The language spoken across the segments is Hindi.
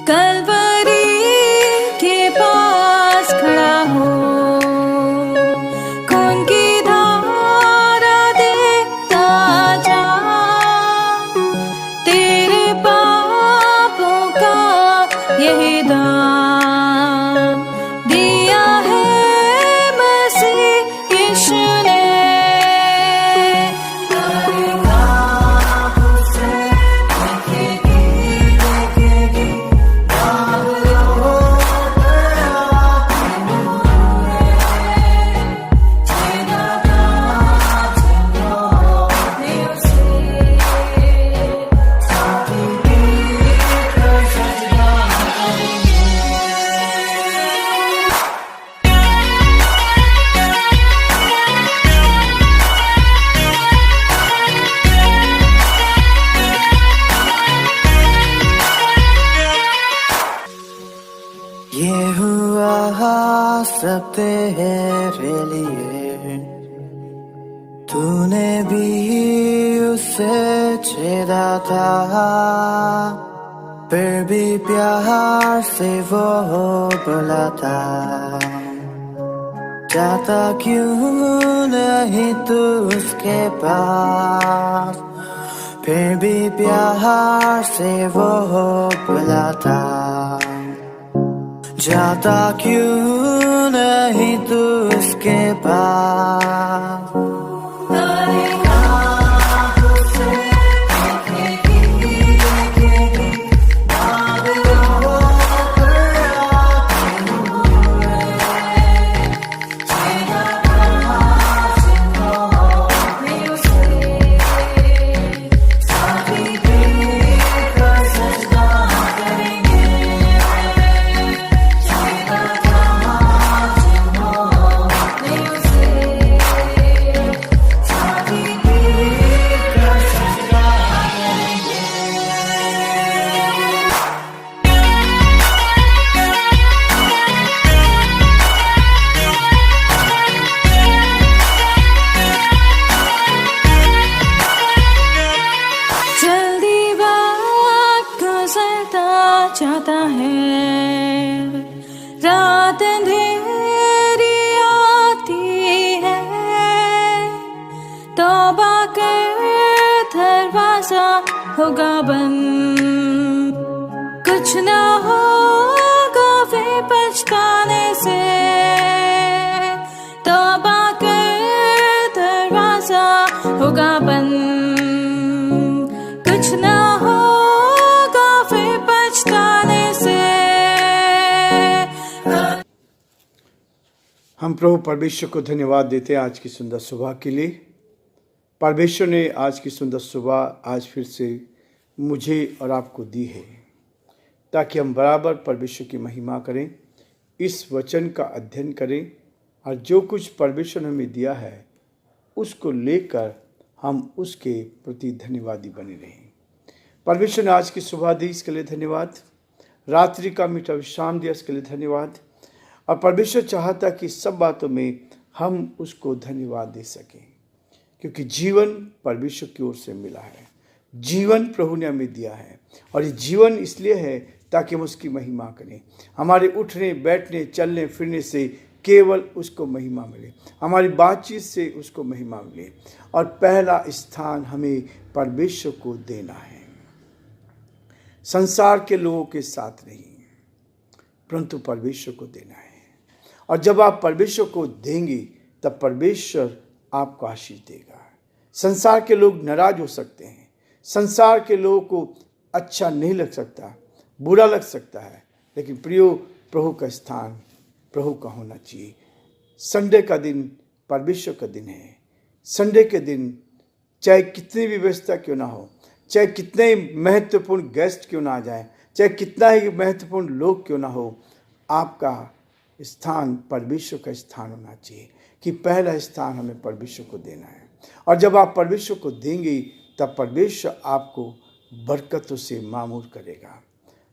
कलवरी के पास खड़ा हो, खून की धारा देखता जा, तेरे पापों का यही दाम दिया है मसीह यीशु ने। ये हुआ सब तेरे लिए, तूने भी उसे छेड़ा था, फिर भी प्यार से वो बुलाता, जाता क्यों नहीं तू उसके पास, फिर भी प्यार से वो बुलाता, जाता क्यों नहीं तू उसके पास। चाहता है, रात अंधेरी आती है, तौबा कर दरवाजा होगा बंद, कुछ ना होगा वे पछताने से, तौबा कर दरवाजा होगा बंद, कुछ ना हम प्रभु परमेश्वर को धन्यवाद देते हैं आज की सुंदर सुबह के लिए। परमेश्वर ने आज की सुंदर सुबह आज फिर से मुझे और आपको दी है, ताकि हम बराबर परमेश्वर की महिमा करें, इस वचन का अध्ययन करें और जो कुछ परमेश्वर ने हमें दिया है उसको लेकर हम उसके प्रति धन्यवादी बने रहें। परमेश्वर ने आज की सुबह दी, इसके लिए धन्यवाद। रात्रि का मीठा विश्राम दिया, इसके लिए धन्यवाद। और परमेश्वर चाहता कि सब बातों में हम उसको धन्यवाद दे सकें, क्योंकि जीवन परमेश्वर की ओर से मिला है, जीवन प्रभु ने हमें दिया है, और ये जीवन इसलिए है ताकि हम उसकी महिमा करें। हमारे उठने बैठने चलने फिरने से केवल उसको महिमा मिले, हमारी बातचीत से उसको महिमा मिले, और पहला स्थान हमें परमेश्वर को देना है, संसार के लोगों के साथ नहीं, परंतु परमेश्वर को देना है। और जब आप परमेश्वर को देंगे तब परमेश्वर आपको आशीष देगा। संसार के लोग नाराज हो सकते हैं, संसार के लोगों को अच्छा नहीं लग सकता, बुरा लग सकता है, लेकिन प्रियो प्रभु का स्थान प्रभु का होना चाहिए। संडे का दिन परमेश्वर का दिन है। संडे के दिन चाहे कितनी भी व्यवस्था क्यों ना हो, चाहे कितने महत्वपूर्ण गेस्ट क्यों ना आ जाए, चाहे कितना ही महत्वपूर्ण लोग क्यों ना हो, आपका स्थान परमेश्वर का स्थान होना चाहिए कि पहला स्थान हमें परमेश्वर को देना है। और जब आप परमेश्वर को देंगे तब परमेश्वर आपको बरकतों से मामूर करेगा।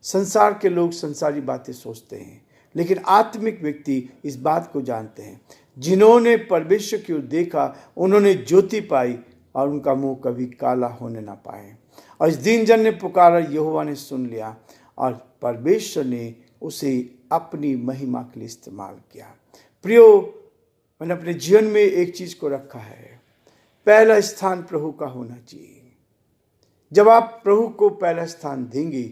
संसार के लोग संसारी बातें सोचते हैं, लेकिन आत्मिक व्यक्ति इस बात को जानते हैं, जिन्होंने परमेश्वर की ओर देखा उन्होंने ज्योति पाई और उनका मुंह कभी काला होने ना पाए। और इस दीन जन ने पुकारा, यहोवा ने सुन लिया और परमेश्वर ने उसे अपनी महिमा के लिए इस्तेमाल किया। प्रियो, मैंने अपने जीवन में एक चीज को रखा है, पहला स्थान प्रभु का होना चाहिए। जब आप प्रभु को पहला स्थान देंगे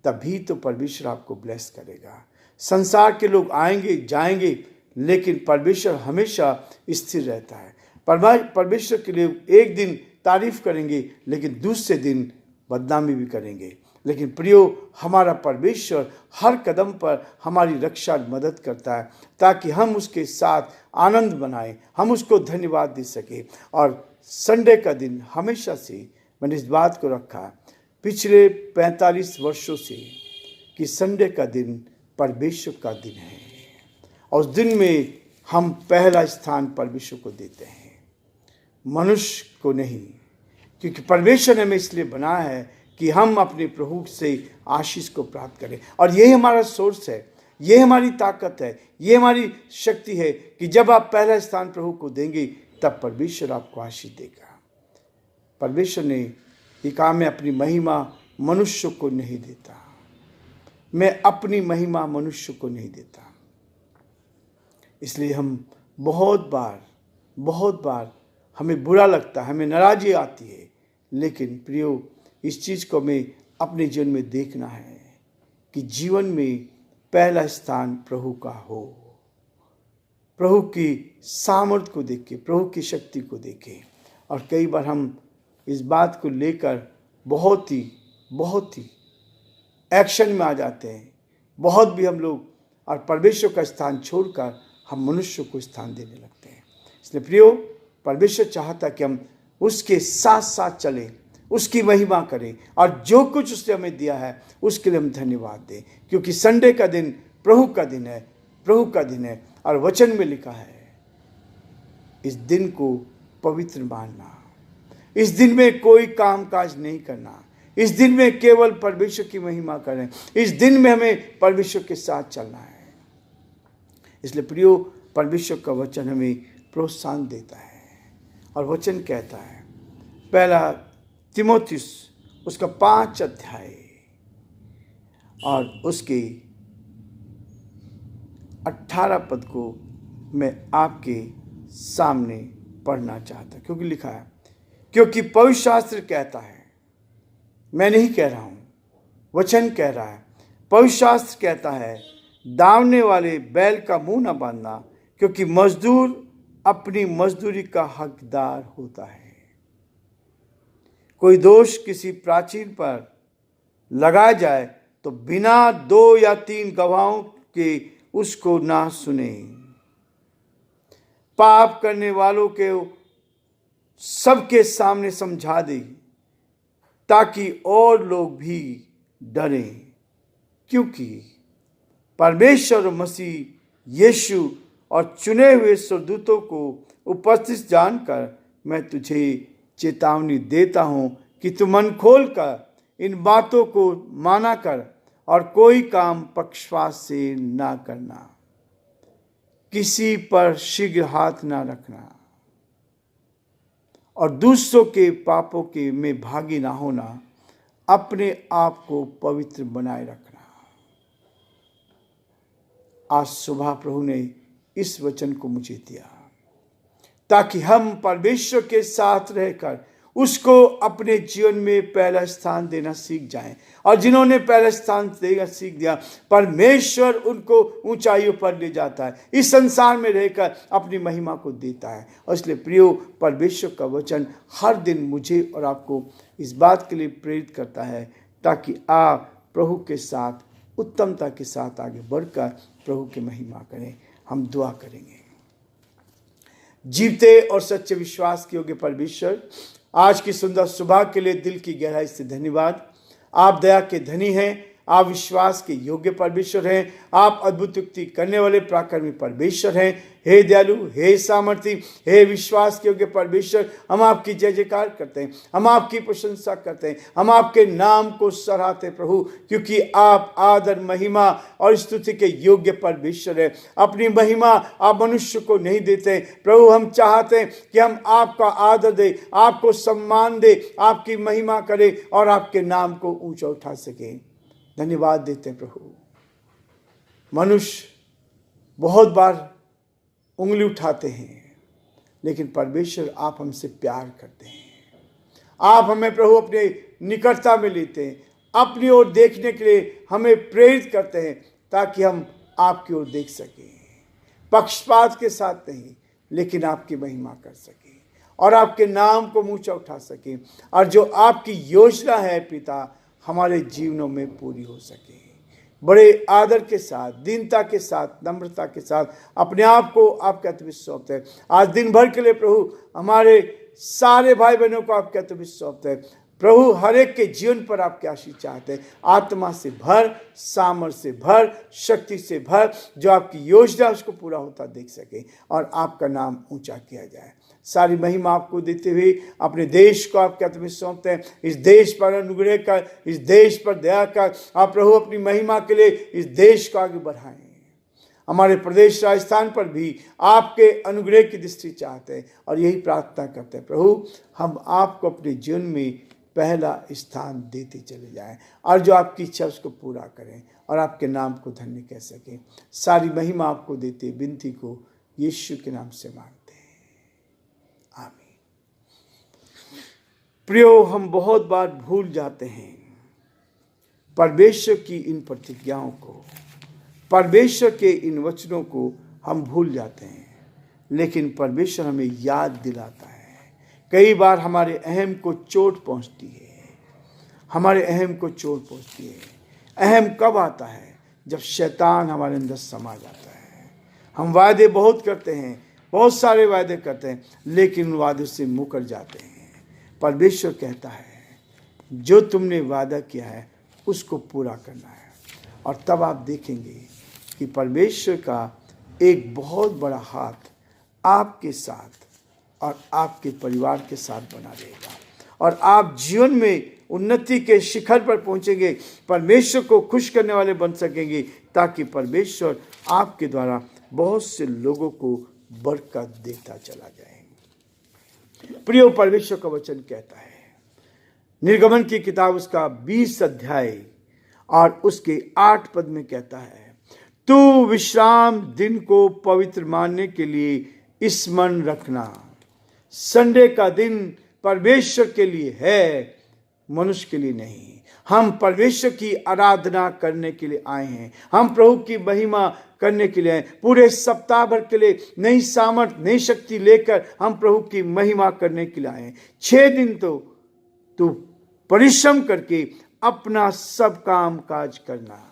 तभी तो परमेश्वर आपको ब्लेस करेगा। संसार के लोग आएंगे जाएंगे, लेकिन परमेश्वर हमेशा स्थिर रहता है। परमेश्वर के लिए एक दिन तारीफ करेंगे, लेकिन दूसरे दिन बदनामी भी करेंगे। लेकिन प्रियो, हमारा परमेश्वर हर कदम पर हमारी रक्षा मदद करता है, ताकि हम उसके साथ आनंद मनाएं, हम उसको धन्यवाद दे सके। और संडे का दिन हमेशा से मैंने इस बात को रखा पिछले 45 वर्षों से कि संडे का दिन परमेश्वर का दिन है, और उस दिन में हम पहला स्थान परमेश्वर को देते हैं, मनुष्य को नहीं। क्योंकि परमेश्वर ने हमें इसलिए बनाया है कि हम अपने प्रभु से आशीष को प्राप्त करें, और यही हमारा सोर्स है, ये हमारी ताकत है, ये हमारी शक्ति है कि जब आप पहला स्थान प्रभु को देंगे तब परमेश्वर आपको आशीष देगा। परमेश्वर ने ये कहा, मैं अपनी महिमा मनुष्य को नहीं देता, मैं अपनी महिमा मनुष्य को नहीं देता। इसलिए हम बहुत बार हमें बुरा लगता है, हमें नाराजी आती है, लेकिन प्रियो, इस चीज़ को हमें अपने जीवन में देखना है कि जीवन में पहला स्थान प्रभु का हो। प्रभु की सामर्थ्य को देख के, प्रभु की शक्ति को देखें। और कई बार हम इस बात को लेकर बहुत ही एक्शन में आ जाते हैं, बहुत भी हम लोग, और परमेश्वर का स्थान छोड़कर हम मनुष्य को स्थान देने लगते हैं। इसलिए प्रियो, परमेश्वर चाहता कि हम उसके साथ साथ चलें, उसकी महिमा करें, और जो कुछ उसने हमें दिया है उसके लिए हम धन्यवाद दें। क्योंकि संडे का दिन प्रभु का दिन है, प्रभु का दिन है। और वचन में लिखा है, इस दिन को पवित्र मानना, इस दिन में कोई काम काज नहीं करना, इस दिन में केवल परमेश्वर की महिमा करें, इस दिन में हमें परमेश्वर के साथ चलना है। इसलिए प्रियो, परमेश्वर का वचन हमें प्रोत्साहन देता है, और वचन कहता है, पहला तिमोथियुस उसका 5 अध्याय और उसके 18 पद को मैं आपके सामने पढ़ना चाहता, क्योंकि लिखा है, क्योंकि पवित्र शास्त्र कहता है, मैं नहीं कह रहा हूं, वचन कह रहा है, पवित्र शास्त्र कहता है, दावने वाले बैल का मुंह न बांधना, क्योंकि मजदूर अपनी मजदूरी का हकदार होता है। कोई दोष किसी प्राचीन पर लगाया जाए तो बिना 2 या 3 गवाहों के उसको ना सुने। पाप करने वालों के सबके सामने समझा दे, ताकि और लोग भी डरें। क्योंकि परमेश्वर और मसीह यीशु और चुने हुए स्वर्गदूतों को उपस्थित जानकर मैं तुझे चेतावनी देता हूं कि तू मन खोलकर इन बातों को माना कर, और कोई काम पक्षपात से ना करना, किसी पर शीघ्र हाथ ना रखना, और दूसरों के पापों के में भागी ना होना, अपने आप को पवित्र बनाए रखना। आज सुबह प्रभु ने इस वचन को मुझे दिया, ताकि हम परमेश्वर के साथ रहकर उसको अपने जीवन में पहला स्थान देना सीख जाएं। और जिन्होंने पहला स्थान देना सीख दिया, परमेश्वर उनको ऊंचाइयों पर ले जाता है, इस संसार में रहकर अपनी महिमा को देता है। और इसलिए प्रियो, परमेश्वर का वचन हर दिन मुझे और आपको इस बात के लिए प्रेरित करता है, ताकि आप प्रभु के साथ उत्तमता के साथ आगे बढ़कर प्रभु की महिमा करें। हम दुआ करेंगे। जीवते और सच्चे विश्वास के योग्य परमेश्वर, आज की सुंदर सुबह के लिए दिल की गहराई से धन्यवाद। आप दया के धनी हैं, आप विश्वास के योग्य परमेश्वर हैं, आप अद्भुत युक्ति करने वाले पराक्रमी परमेश्वर हैं। हे दयालु, हे सामर्थी, हे विश्वास के योग्य परमेश्वर, हम आपकी जय जयकार करते हैं, हम आपकी प्रशंसा करते हैं, हम आपके नाम को सराहते प्रभु, क्योंकि आप आदर, महिमा और स्तुति के योग्य परमेश्वर हैं। अपनी महिमा आप मनुष्य को नहीं देते प्रभु, हम चाहते हैं कि हम आपका आदर दें, आपको सम्मान दें, आपकी महिमा करें और आपके नाम को ऊंचा उठा सकें। धन्यवाद देते हैं प्रभु। मनुष्य बहुत बार उंगली उठाते हैं, लेकिन परमेश्वर आप हमसे प्यार करते हैं। आप हमें प्रभु अपने निकटता में लेते हैं, अपनी ओर देखने के लिए हमें प्रेरित करते हैं, ताकि हम आपकी ओर देख सकें, पक्षपात के साथ नहीं, लेकिन आपकी महिमा कर सकें और आपके नाम को ऊंचा उठा सकें, और जो आपकी योजना है पिता हमारे जीवनों में पूरी हो सके। बड़े आदर के साथ, दीनता के साथ, नम्रता के साथ अपने आप को आपके हाथ में सौंपते हैं। आज दिन भर के लिए प्रभु हमारे सारे भाई बहनों को आपके हाथ में सौंपते हैं। प्रभु हर एक के जीवन पर आपके आशीष चाहते हैं। आत्मा से भर, सामर्थ्य से भर, शक्ति से भर, जो आपकी योजना उसको पूरा होता देख सके और आपका नाम ऊंचा किया जाए। सारी महिमा आपको देते हुए अपने देश को आपके हाथ में सौंपते हैं। इस देश पर अनुग्रह कर, इस देश पर दया कर। आप प्रभु अपनी महिमा के लिए इस देश को आगे बढ़ाएं। हमारे प्रदेश राजस्थान पर भी आपके अनुग्रह की दृष्टि चाहते हैं और यही प्रार्थना करते हैं प्रभु, हम आपको अपने जीवन में पहला स्थान देते चले जाएं और जो आपकी इच्छा उसको पूरा करें और आपके नाम को धन्य कह सकें। सारी महिमा आपको देते विनती को यीशु के नाम से मांगते हैं, आमीन। प्रियो, हम बहुत बार भूल जाते हैं परमेश्वर की इन प्रतिज्ञाओं को, परमेश्वर के इन वचनों को हम भूल जाते हैं, लेकिन परमेश्वर हमें याद दिलाता है। कई बार हमारे अहम को चोट पहुंचती है, हमारे अहम को चोट पहुंचती है। अहम कब आता है? जब शैतान हमारे अंदर समा जाता है। हम वायदे बहुत करते हैं, बहुत सारे वायदे करते हैं, लेकिन उन वादों से मुकर जाते हैं। परमेश्वर कहता है जो तुमने वादा किया है उसको पूरा करना है, और तब आप देखेंगे कि परमेश्वर का एक बहुत बड़ा हाथ आपके साथ और आपके परिवार के साथ बना रहेगा, और आप जीवन में उन्नति के शिखर पर पहुंचेंगे, परमेश्वर को खुश करने वाले बन सकेंगे, ताकि परमेश्वर आपके द्वारा बहुत से लोगों को बरकत देता चला जाए। प्रियो, परमेश्वर का वचन कहता है, निर्गमन की किताब उसका 20 अध्याय और उसके 8 पद में कहता है, तू विश्राम दिन को पवित्र मानने के लिए स्मरण रखना। संडे का दिन परमेश्वर के लिए है, मनुष्य के लिए नहीं। हम परमेश्वर की आराधना करने के लिए आए हैं, हम प्रभु की महिमा करने के लिए आए। पूरे सप्ताह भर के लिए नई सामर्थ, नई शक्ति लेकर हम प्रभु की महिमा करने के लिए आए हैं। 6 दिन तो तू परिश्रम करके अपना सब काम काज करना।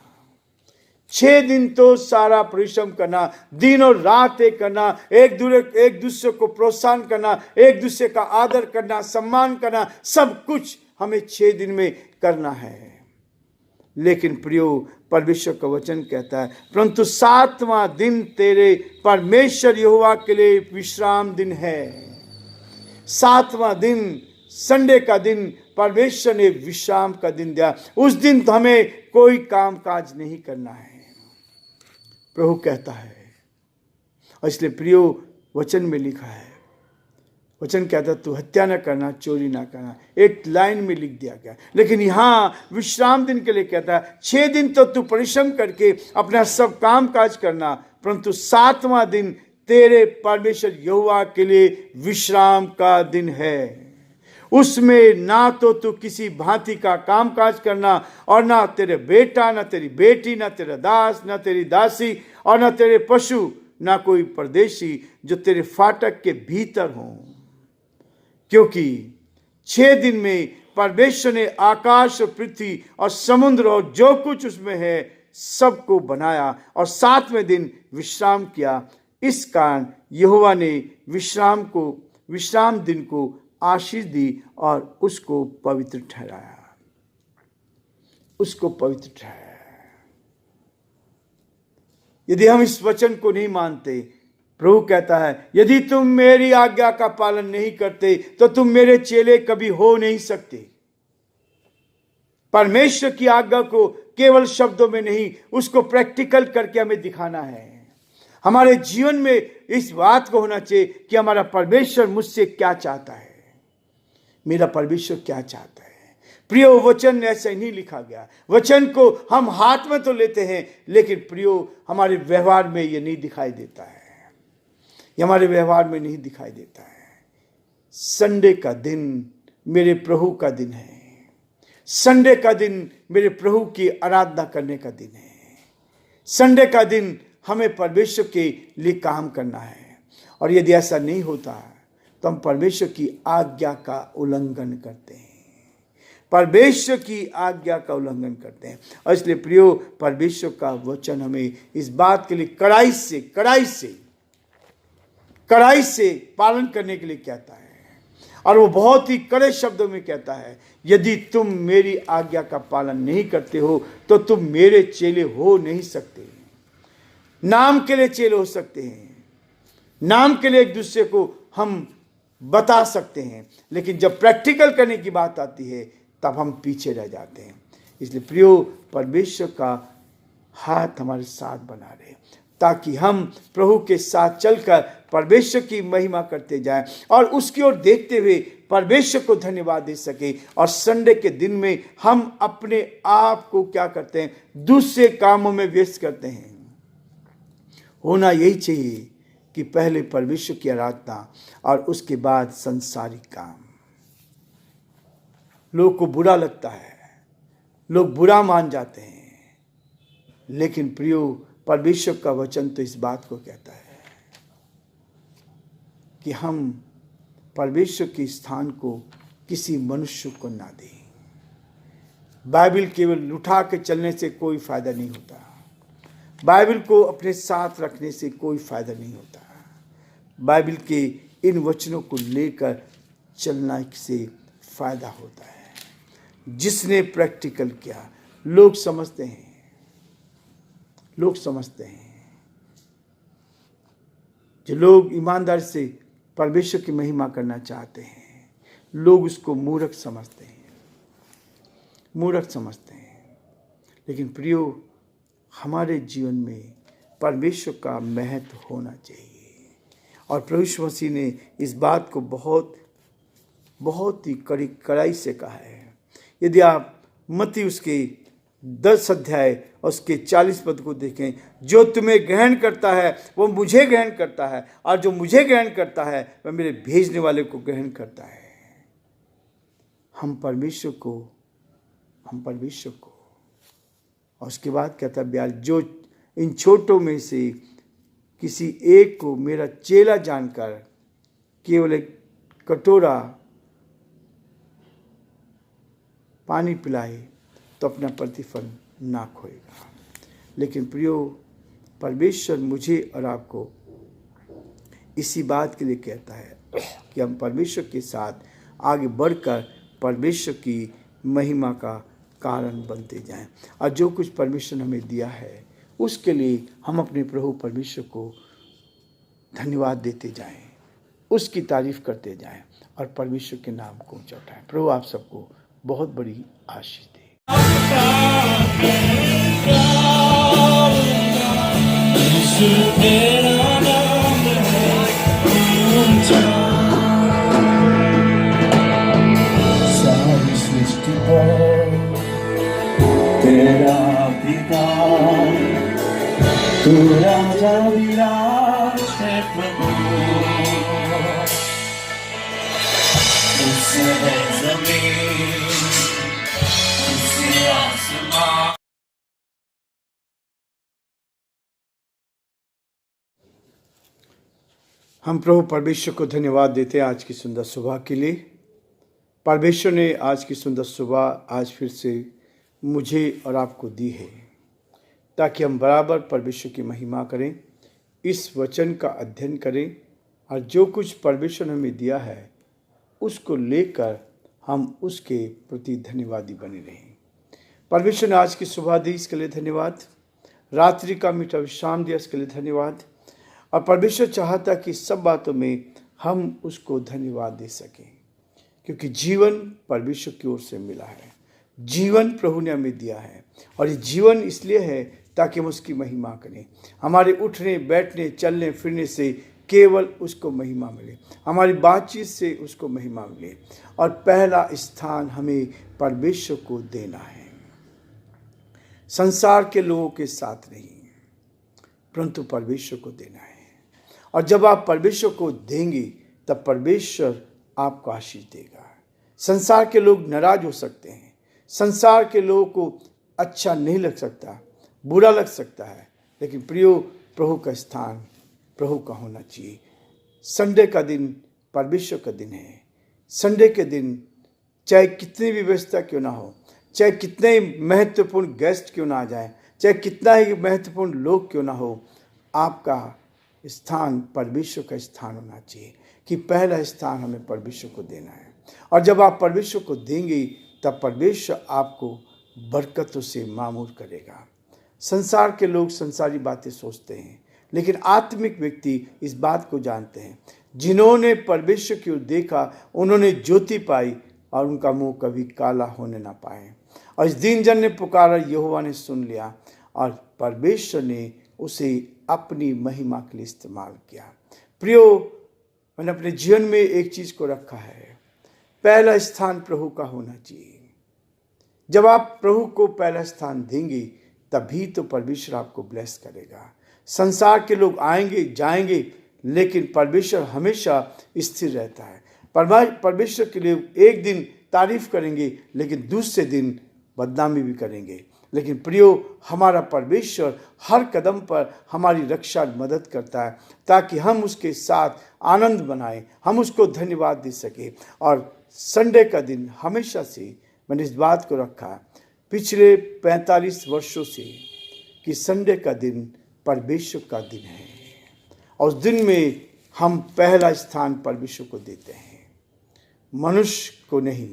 6 दिन तो सारा परिश्रम करना, दिन और रात एक करना, एक दूसरे को प्रोत्साहन करना, एक दूसरे का आदर करना, सम्मान करना, सब कुछ हमें 6 दिन में करना है। लेकिन प्रियो, परमेश्वर का वचन कहता है, परंतु 7वां दिन तेरे परमेश्वर यहोवा के लिए विश्राम दिन है। 7वां दिन, संडे का दिन परमेश्वर ने विश्राम का दिन दिया। उस दिन तो हमें कोई काम काज नहीं करना है, प्रभु कहता है। और इसलिए प्रियो, वचन में लिखा है, वचन कहता है तू हत्या न करना, चोरी ना करना, एक लाइन में लिख दिया गया। लेकिन यहाँ विश्राम दिन के लिए कहता है 6 दिन तो तू परिश्रम करके अपना सब काम काज करना, परंतु 7वां दिन तेरे परमेश्वर यहोवा के लिए विश्राम का दिन है। उसमें ना तो तू किसी भांति का काम काज करना, और ना तेरे बेटा, ना तेरी बेटी, ना तेरा दास, ना तेरी दासी, और ना तेरे पशु, ना कोई परदेशी जो तेरे फाटक के भीतर हों। क्योंकि 6 दिन में परमेश्वर ने आकाश और पृथ्वी और समुद्र और जो कुछ उसमें है सबको बनाया, और 7वें दिन विश्राम किया। इस कारण यहोवा ने विश्राम दिन को आशीष दी और उसको पवित्र ठहराया, उसको पवित्र ठहराया। यदि हम इस वचन को नहीं मानते, प्रभु कहता है यदि तुम मेरी आज्ञा का पालन नहीं करते तो तुम मेरे चेले कभी हो नहीं सकते। परमेश्वर की आज्ञा को केवल शब्दों में नहीं, उसको प्रैक्टिकल करके हमें दिखाना है। हमारे जीवन में इस बात को होना चाहिए कि हमारा परमेश्वर मुझसे क्या चाहता है, मेरा परमेश्वर क्या चाहता है। प्रियो, वचन ऐसा नहीं लिखा गया। वचन को हम हाथ में तो लेते हैं, लेकिन प्रियो हमारे व्यवहार में ये नहीं दिखाई देता है, ये हमारे व्यवहार में नहीं दिखाई देता है। संडे का दिन मेरे प्रभु का दिन है। संडे का दिन मेरे प्रभु की आराधना करने का दिन है। संडे का दिन हमें परमेश्वर के लिए काम करना है। और यदि ऐसा नहीं होता तो हम परमेश्वर की आज्ञा का उल्लंघन करते हैं, परमेश्वर की आज्ञा का उल्लंघन करते हैं। और इसलिए प्रियो, परमेश्वर का वचन हमें इस बात के लिए कड़ाई से पालन करने के लिए कहता है। और वो बहुत ही कड़े शब्दों में कहता है, यदि तुम मेरी आज्ञा का पालन नहीं करते हो तो तुम मेरे चेले हो नहीं सकते। नाम के लिए चेले हो सकते हैं, नाम के लिए एक दूसरे को हम बता सकते हैं, लेकिन जब प्रैक्टिकल करने की बात आती है तब हम पीछे रह जाते हैं। इसलिए प्रियो, परमेश्वर का हाथ हमारे साथ बना रहे, ताकि हम प्रभु के साथ चलकर परमेश्वर की महिमा करते जाएं और उसकी ओर देखते हुए परमेश्वर को धन्यवाद दे सके। और संडे के दिन में हम अपने आप को क्या करते हैं, दूसरे कामों में व्यस्त करते हैं। होना यही चाहिए कि पहले परमेश्वर की आराधना और उसके बाद संसारिक काम। लोग को बुरा लगता है, लोग बुरा मान जाते हैं, लेकिन प्रियो, परमेश्वर का वचन तो इस बात को कहता है कि हम परमेश्वर के स्थान को किसी मनुष्य को ना दें। बाइबल केवल उठा के चलने से कोई फायदा नहीं होता, बाइबल को अपने साथ रखने से कोई फायदा नहीं होता। बाइबल के इन वचनों को लेकर चलना से फायदा होता है। जिसने प्रैक्टिकल किया, लोग समझते हैं, जो लोग ईमानदार से परमेश्वर की महिमा करना चाहते हैं, लोग उसको मूर्ख समझते हैं। लेकिन प्रियो, हमारे जीवन में परमेश्वर का महत्व होना चाहिए। और प्रभु यीशु मसीह ने इस बात को बहुत ही कड़ाई से कहा है। यदि आप मत्ती उसके 10 अध्याय और उसके 40 पद को देखें, जो तुम्हें ग्रहण करता है वो मुझे ग्रहण करता है, और जो मुझे ग्रहण करता है वह मेरे भेजने वाले को ग्रहण करता है। हम परमेश्वर को और उसके बाद कहता है, जो इन छोटों में से किसी एक को मेरा चेला जानकर केवल एक कटोरा पानी पिलाए तो अपना प्रतिफल ना खोएगा। लेकिन प्रियो, परमेश्वर मुझे और आपको इसी बात के लिए कहता है कि हम परमेश्वर के साथ आगे बढ़कर परमेश्वर की महिमा का कारण बनते जाएं। और जो कुछ परमेश्वर ने हमें दिया है उसके लिए हम अपने प्रभु परमेश्वर को धन्यवाद देते जाएं, उसकी तारीफ करते जाएं और परमेश्वर के नाम को ऊंचा उठाएं। प्रभु आप सबको बहुत बड़ी आशीष दे। सारी सृष्टि पर तेरा पिता, तू राजा विराज है प्रभु। उससे है जमीन, उससे आसमान। हम प्रभु परमेश्वर को धन्यवाद देते हैं आज की सुंदर सुबह के लिए। परमेश्वर ने आज की सुंदर सुबह आज फिर से मुझे और आपको दी है, ताकि हम बराबर परमेश्वर की महिमा करें, इस वचन का अध्ययन करें और जो कुछ परमेश्वर ने हमें दिया है उसको लेकर हम उसके प्रति धन्यवादी बने रहें। परमेश्वर ने आज की सुबह दी, इसके लिए धन्यवाद। रात्रि का मीठा विश्राम दिया, इसके लिए धन्यवाद। और परमेश्वर चाहता कि सब बातों में हम उसको धन्यवाद दे सकें, क्योंकि जीवन परमेश्वर की ओर से मिला है, जीवन प्रभु ने हमें दिया है। और ये जीवन इसलिए है ताकि हम उसकी महिमा करें। हमारे उठने बैठने चलने फिरने से केवल उसको महिमा मिले, हमारी बातचीत से उसको महिमा मिले। और पहला स्थान हमें परमेश्वर को देना है, संसार के लोगों के साथ नहीं, परंतु परमेश्वर को देना है। और जब आप परमेश्वर को देंगे तब परमेश्वर आपको आशीष देगा। संसार के लोग नाराज हो सकते हैं, संसार के लोगों को अच्छा नहीं लग सकता, बुरा लग सकता है, लेकिन प्रियो, प्रभु का स्थान प्रभु का होना चाहिए। संडे का दिन परमेश्वर का दिन है। संडे के दिन चाहे कितनी भी व्यवस्था क्यों ना हो, चाहे कितने ही महत्वपूर्ण गेस्ट क्यों ना आ जाए, चाहे कितना ही महत्वपूर्ण लोग क्यों ना हो, आपका स्थान परमेश्वर का स्थान होना चाहिए कि पहला स्थान हमें परमेश्वर को देना है। और जब आप परमेश्वर को देंगे तब परमेश्वर आपको बरकतों से मामूर करेगा। संसार के लोग संसारी बातें सोचते हैं, लेकिन आत्मिक व्यक्ति इस बात को जानते हैं। जिन्होंने परमेश्वर की ओर देखा उन्होंने ज्योति पाई और उनका मुंह कभी काला होने ना पाए। और इस दीन जन ने पुकारा, यहोवा ने सुन लिया और परमेश्वर ने उसे अपनी महिमा के लिए इस्तेमाल किया। प्रियो, मैंने अपने जीवन में एक चीज को रखा है, पहला स्थान प्रभु का होना चाहिए। जब आप प्रभु को पहला स्थान देंगे तभी तो परमेश्वर आपको ब्लेस करेगा। संसार के लोग आएंगे जाएंगे, लेकिन परमेश्वर हमेशा स्थिर रहता है। परमेश्वर के लिए एक दिन तारीफ करेंगे, लेकिन दूसरे दिन बदनामी भी करेंगे। लेकिन प्रियो, हमारा परमेश्वर हर कदम पर हमारी रक्षा मदद करता है, ताकि हम उसके साथ आनंद बनाएं, हम उसको धन्यवाद दे सके। और संडे का दिन हमेशा से मैंने इस बात को रखा पिछले 45 वर्षों से कि संडे का दिन परमेश्वर का दिन है, और उस दिन में हम पहला स्थान परमेश्वर को देते हैं, मनुष्य को नहीं।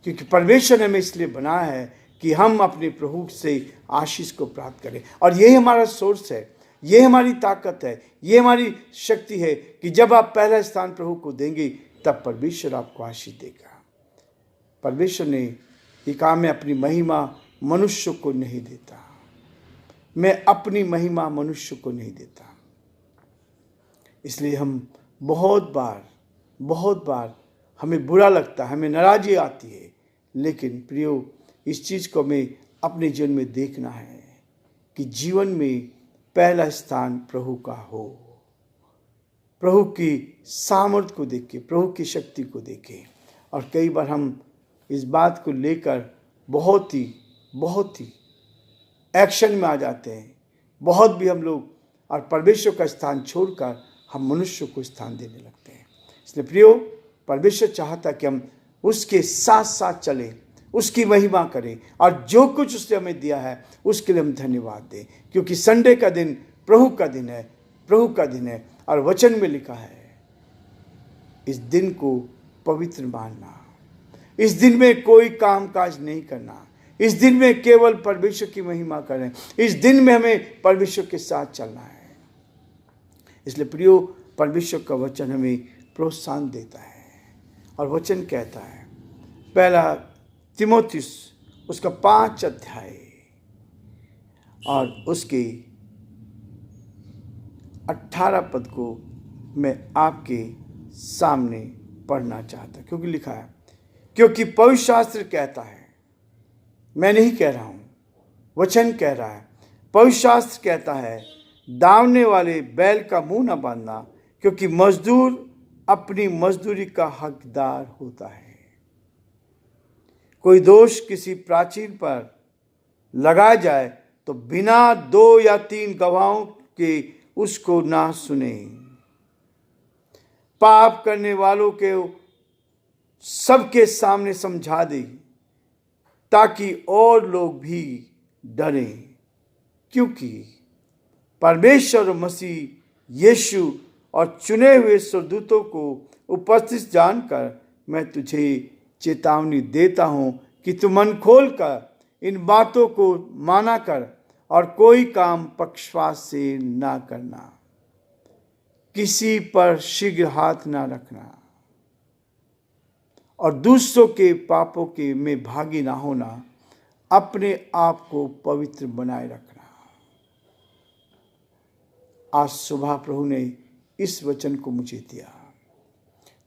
क्योंकि परमेश्वर ने हमें इसलिए बनाया है कि हम अपने प्रभु से आशीष को प्राप्त करें। और यही हमारा सोर्स है, ये हमारी ताकत है, ये हमारी शक्ति है कि जब आप पहला स्थान प्रभु को देंगे तब परमेश्वर आपको आशीष देगा। परमेश्वर ने ये कहा, मैं अपनी महिमा मनुष्य को नहीं देता, मैं अपनी महिमा मनुष्य को नहीं देता। इसलिए हम बहुत बार हमें बुरा लगता है, हमें नाराजी आती है, लेकिन प्रियो, इस चीज़ को हमें अपने जीवन में देखना है कि जीवन में पहला स्थान प्रभु का हो। प्रभु की सामर्थ्य को देख के, प्रभु की शक्ति को देखें। और कई बार हम इस बात को लेकर बहुत ही एक्शन में आ जाते हैं, बहुत भी हम लोग, और परमेश्वर का स्थान छोड़कर हम मनुष्य को स्थान देने लगते हैं। इसलिए प्रियो, परमेश्वर चाहता कि हम उसके साथ साथ चलें, उसकी महिमा करें, और जो कुछ उसने हमें दिया है उसके लिए हम धन्यवाद दें। क्योंकि संडे का दिन प्रभु का दिन है, प्रभु का दिन है। और वचन में लिखा है, इस दिन को पवित्र मानना, इस दिन में कोई काम काज नहीं करना, इस दिन में केवल परमेश्वर की महिमा करें, इस दिन में हमें परमेश्वर के साथ चलना है। इसलिए प्रियो, परमेश्वर का वचन हमें प्रोत्साहन देता है। और वचन कहता है, पहला तिमोथियुस उसका 5 अध्याय और उसके 18 पद को मैं आपके सामने पढ़ना चाहता, क्योंकि लिखा है, क्योंकि पवित्र शास्त्र कहता है, मैं नहीं कह रहा हूं, वचन कह रहा है, पवित्र शास्त्र कहता है, दावने वाले बैल का मुंह न बांधना, क्योंकि मजदूर अपनी मजदूरी का हकदार होता है। कोई दोष किसी प्राचीन पर लगाया जाए तो बिना 2 या 3 गवाहों के उसको ना सुने। पाप करने वालों के सबके सामने समझा दे, ताकि और लोग भी डरें। क्योंकि परमेश्वर और मसीह यीशु और चुने हुए स्वर्गदूतों को उपस्थित जानकर मैं तुझे चेतावनी देता हूं कि तू मन खोलकर इन बातों को माना कर और कोई काम पक्षपात से ना करना, किसी पर शीघ्र हाथ ना रखना और दूसरों के पापों के में भागी ना होना, अपने आप को पवित्र बनाए रखना। आज सुबह प्रभु ने इस वचन को मुझे दिया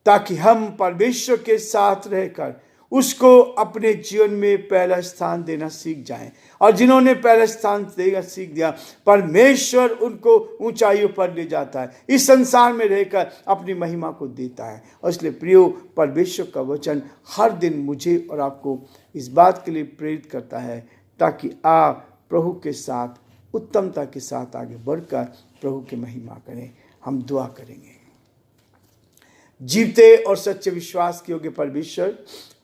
ताकि हम परमेश्वर के साथ रहकर उसको अपने जीवन में पहला स्थान देना सीख जाएं। और जिन्होंने पहला स्थान देना सीख दिया, परमेश्वर उनको ऊंचाइयों पर ले जाता है, इस संसार में रहकर अपनी महिमा को देता है। और इसलिए प्रियो, परमेश्वर का वचन हर दिन मुझे और आपको इस बात के लिए प्रेरित करता है ताकि आप प्रभु के साथ उत्तमता के साथ आगे बढ़कर प्रभु की महिमा करें। हम दुआ करेंगे। जीवते और सच्चे विश्वास के योग्य परमेश्वर,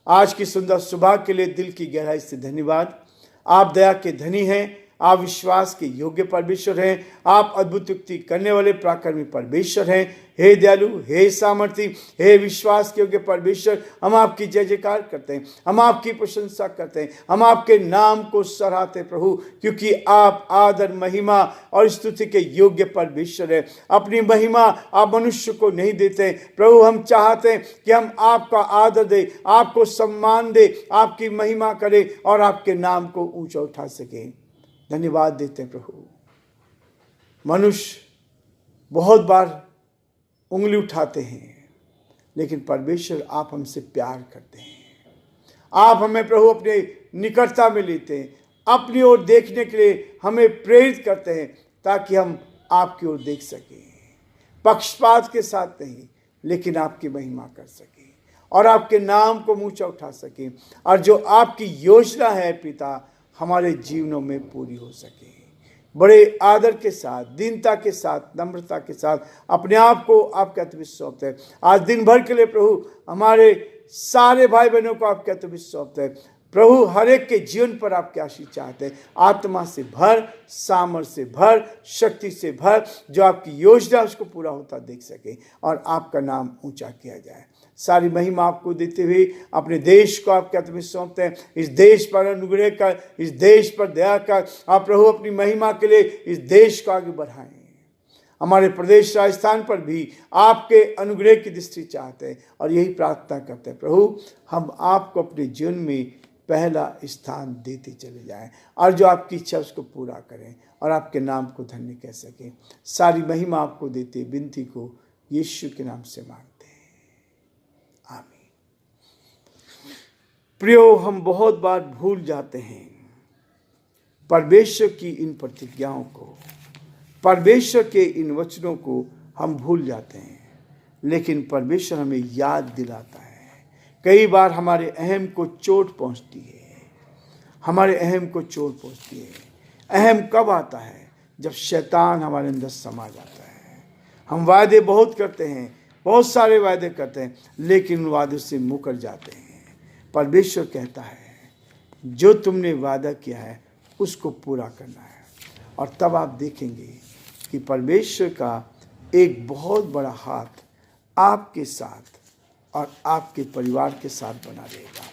आज की सुंदर सुबह के लिए दिल की गहराई से धन्यवाद। आप दया के धनी हैं, आप विश्वास के योग्य परमेश्वर हैं, आप अद्भुत युक्ति करने वाले पराक्रमी परमेश्वर हैं। हे दयालु, हे सामर्थी, हे विश्वास के योग्य परमेश्वर, हम आपकी जय जयकार करते हैं, हम आपकी प्रशंसा करते हैं, हम आपके नाम को सराहते प्रभु, क्योंकि आप आदर, महिमा और स्तुति के योग्य परमेश्वर है। अपनी महिमा आप मनुष्य को नहीं देते प्रभु, हम चाहते हैं कि हम आपका आदर दें, आपको सम्मान दें, आपकी महिमा करें और आपके नाम को ऊंचा उठा सकें। धन्यवाद देते हैं प्रभु। मनुष्य बहुत बार उंगली उठाते हैं, लेकिन परमेश्वर आप हमसे प्यार करते हैं। आप हमें प्रभु अपने निकटता में लेते हैं, अपनी ओर देखने के लिए हमें प्रेरित करते हैं ताकि हम आपकी ओर देख सकें, पक्षपात के साथ नहीं, लेकिन आपकी महिमा कर सकें और आपके नाम को ऊंचा उठा सकें, और जो आपकी योजना है पिता हमारे जीवनों में पूरी हो सके। बड़े आदर के साथ, दीनता के साथ, नम्रता के साथ अपने आप को आपके हाथ में सौंपते हैं। आज दिन भर के लिए प्रभु हमारे सारे भाई बहनों को आपके हाथ में सौंपते हैं प्रभु। हर एक के जीवन पर आपके आशीष चाहते हैं। आत्मा से भर, सामर्थ से भर, शक्ति से भर, जो आपकी योजना उसको पूरा होता देख सके और आपका नाम ऊंचा किया जाए। सारी महिमा आपको देते हुए अपने देश को आपके हाथ में सौंपते हैं। इस देश पर अनुग्रह कर, इस देश पर दया कर। आप प्रभु अपनी महिमा के लिए इस देश को आगे बढ़ाएं। हमारे प्रदेश राजस्थान पर भी आपके अनुग्रह की दृष्टि चाहते हैं और यही प्रार्थना करते हैं प्रभु, हम आपको अपने जीवन में पहला स्थान देते चले जाएं और जो आपकी इच्छा उसको पूरा करें और आपके नाम को धन्य कह सकें। सारी महिमा आपको देते विनती को यीशु के नाम से मांगते हैं, आमीन। प्रियो, हम बहुत बार भूल जाते हैं परमेश्वर की इन प्रतिज्ञाओं को, परमेश्वर के इन वचनों को हम भूल जाते हैं, लेकिन परमेश्वर हमें याद दिलाता है। कई बार हमारे अहम को चोट पहुंचती है, हमारे अहम को चोट पहुंचती है। अहम कब आता है? जब शैतान हमारे अंदर समा जाता है। हम वायदे बहुत करते हैं, बहुत सारे वायदे करते हैं, लेकिन उन वादों से मुकर जाते हैं। परमेश्वर कहता है जो तुमने वादा किया है उसको पूरा करना है, और तब आप देखेंगे कि परमेश्वर का एक बहुत बड़ा हाथ आपके साथ और आपके परिवार के साथ बना रहेगा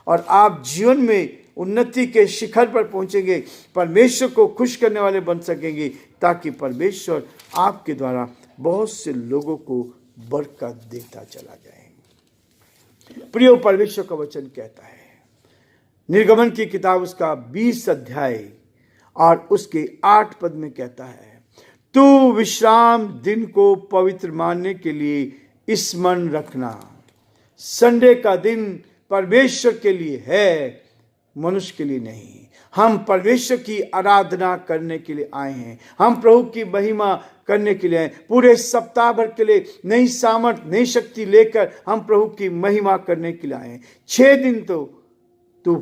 और आप जीवन में उन्नति के शिखर पर पहुंचेंगे, परमेश्वर को खुश करने वाले बन सकेंगे, ताकि परमेश्वर आपके द्वारा बहुत से लोगों को बरकत देता चला जाए। प्रिय, परमेश्वर का वचन कहता है, निर्गमन की किताब उसका 20 अध्याय और उसके 8 पद में कहता है, तू विश्राम दिन को पवित्र मानने के लिए स्मरण रखना। संडे का दिन परमेश्वर के लिए है, मनुष्य के लिए नहीं। हम परमेश्वर की आराधना करने के लिए आए हैं, हम प्रभु की महिमा करने के लिए आए। पूरे सप्ताह भर के लिए नई सामर्थ, नई शक्ति लेकर हम प्रभु की महिमा करने के लिए आए हैं। 6 दिन तो तू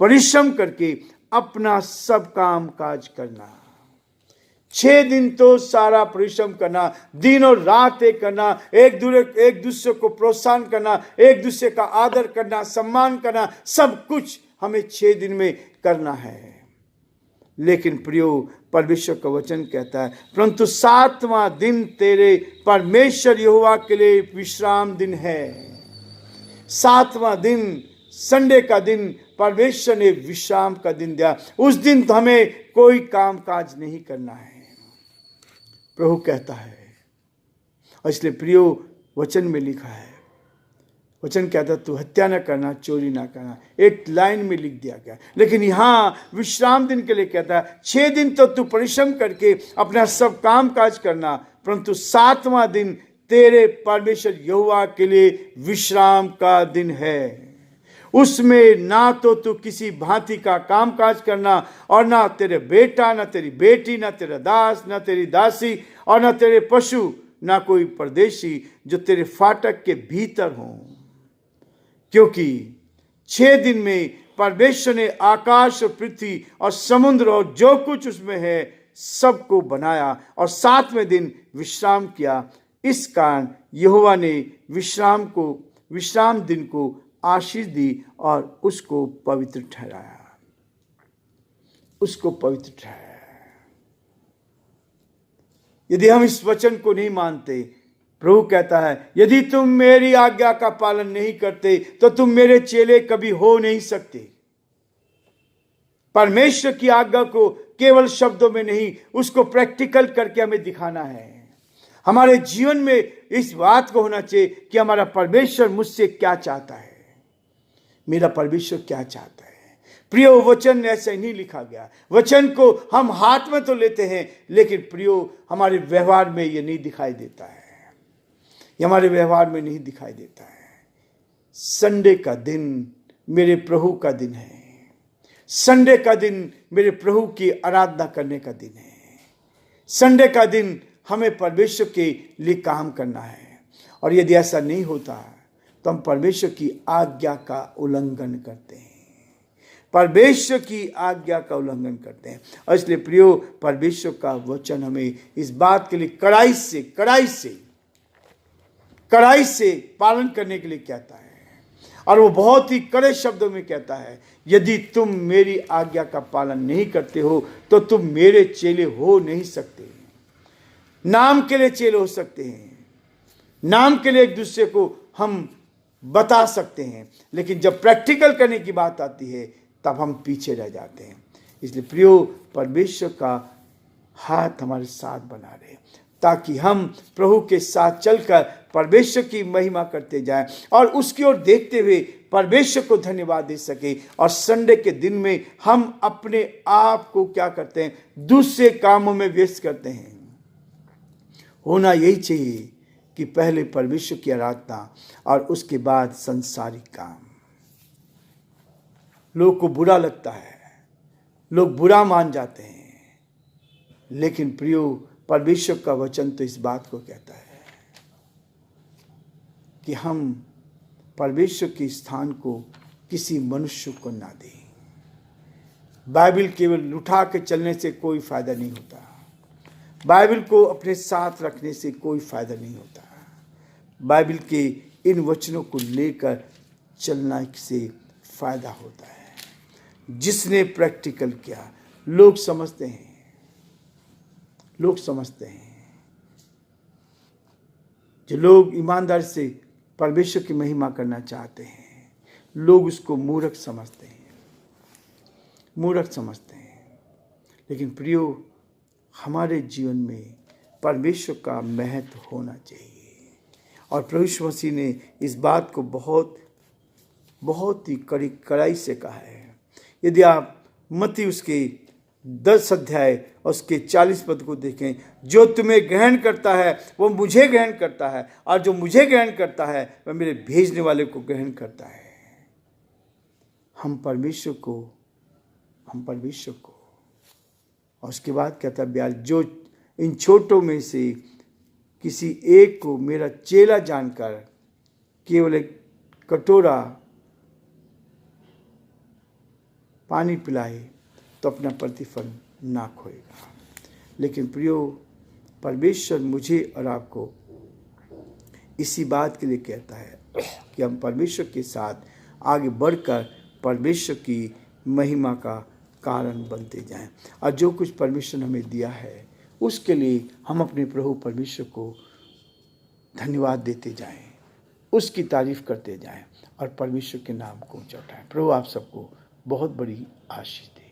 परिश्रम करके अपना सब काम काज करना। 6 दिन तो सारा परिश्रम करना, दिन और रात एक करना, एक दूसरे को प्रोत्साहन करना, एक दूसरे का आदर करना, सम्मान करना, सब कुछ हमें 6 दिन में करना है। लेकिन प्रियो, परमेश्वर का वचन कहता है, परंतु 7वां दिन तेरे परमेश्वर यहोवा के लिए विश्राम दिन है। 7वां दिन, संडे का दिन परमेश्वर ने विश्राम का दिन दिया। उस दिन तो हमें कोई काम काज नहीं करना है, प्रभु कहता है। और इसलिए प्रियो, वचन में लिखा है, वचन कहता है तू हत्या न करना, चोरी ना करना, एक लाइन में लिख दिया गया। लेकिन यहाँ विश्राम दिन के लिए कहता है 6 दिन तो तू परिश्रम करके अपना सब काम काज करना, परंतु सातवां दिन तेरे परमेश्वर यहोवा के लिए विश्राम का दिन है। उसमें ना तो तू किसी भांति का कामकाज करना, और ना तेरे बेटा, ना तेरी बेटी, ना तेरा दास, ना तेरी दासी, और ना तेरे पशु, ना कोई परदेशी जो तेरे फाटक के भीतर हो। क्योंकि 6 दिन में परमेश्वर ने आकाश और पृथ्वी और समुद्र और जो कुछ उसमें है सबको बनाया, और 7वें दिन विश्राम किया। इस कारण यहोवा ने विश्राम दिन को आशीष दी और उसको पवित्र ठहराया। उसको पवित्र ठहराया। यदि हम इस वचन को नहीं मानते, प्रभु कहता है यदि तुम मेरी आज्ञा का पालन नहीं करते तो तुम मेरे चेले कभी हो नहीं सकते। परमेश्वर की आज्ञा को केवल शब्दों में नहीं, उसको प्रैक्टिकल करके हमें दिखाना है। हमारे जीवन में इस बात को होना चाहिए कि हमारा परमेश्वर मुझसे क्या चाहता है, मेरा परमेश्वर क्या चाहता है। प्रियो, वचन ऐसे नहीं लिखा गया। वचन को हम हाथ में तो लेते हैं, लेकिन प्रियो हमारे व्यवहार में ये नहीं दिखाई देता है। ये हमारे व्यवहार में नहीं दिखाई देता है। संडे का दिन मेरे प्रभु का दिन है। संडे का दिन मेरे प्रभु की आराधना करने का दिन है। संडे का दिन हमें परमेश्वर के लिए काम करना है। और यदि ऐसा नहीं होता तो हम परमेश्वर की आज्ञा का उल्लंघन करते हैं। परमेश्वर की आज्ञा का उल्लंघन करते हैं। और इसलिए प्रियो, परमेश्वर का वचन हमें इस बात के लिए कड़ाई से पालन करने के लिए कहता है। और वो बहुत ही कड़े शब्दों में कहता है, यदि तुम मेरी आज्ञा का पालन नहीं करते हो तो तुम मेरे चेले हो नहीं सकते। नाम के लिए चेले हो सकते हैं, नाम के लिए एक दूसरे को हम बता सकते हैं, लेकिन जब प्रैक्टिकल करने की बात आती है तब हम पीछे रह जाते हैं। इसलिए प्रियो, परमेश्वर का हाथ हमारे साथ बना रहे, ताकि हम प्रभु के साथ चलकर परमेश्वर की महिमा करते जाएं और उसकी ओर देखते हुए परमेश्वर को धन्यवाद दे सके। और संडे के दिन में हम अपने आप को क्या करते हैं, दूसरे कामों में व्यस्त करते हैं। होना यही चाहिए कि पहले परमेश्वर की आराधना और उसके बाद संसारिक काम। लोग को बुरा लगता है, लोग बुरा मान जाते हैं, लेकिन प्रियो, परमेश्वर का वचन तो इस बात को कहता है कि हम परमेश्वर के स्थान को किसी मनुष्य को ना दें। बाइबल केवल उठा के चलने से कोई फायदा नहीं होता। बाइबल को अपने साथ रखने से कोई फायदा नहीं होता। बाइबल के इन वचनों को लेकर चलना से फायदा होता है। जिसने प्रैक्टिकल किया, लोग समझते हैं, जो लोग ईमानदारी से परमेश्वर की महिमा करना चाहते हैं, लोग उसको मूर्ख समझते हैं। लेकिन प्रियो, हमारे जीवन में परमेश्वर का महत्व होना चाहिए। और प्रभु यीशु मसीह ने इस बात को बहुत ही कड़ाई से कहा है। यदि आप मत्ती उसके 10 अध्याय और उसके 40 पद को देखें, जो तुम्हें ग्रहण करता है वो मुझे ग्रहण करता है, और जो मुझे ग्रहण करता है वह मेरे भेजने वाले को ग्रहण करता है। हम परमेश्वर को और उसके बाद कहता है, जो इन छोटों में से किसी एक को मेरा चेला जानकर केवल एक कटोरा पानी पिलाए तो अपना प्रतिफल ना खोएगा। लेकिन प्रियो, परमेश्वर मुझे और आपको इसी बात के लिए कहता है कि हम परमेश्वर के साथ आगे बढ़कर परमेश्वर की महिमा का कारण बनते जाएं। और जो कुछ परमेश्वर ने हमें दिया है उसके लिए हम अपने प्रभु परमेश्वर को धन्यवाद देते जाएं, उसकी तारीफ करते जाएं और परमेश्वर के नाम को ऊंचा उठाएं। प्रभु आप सबको बहुत बड़ी आशीष दे।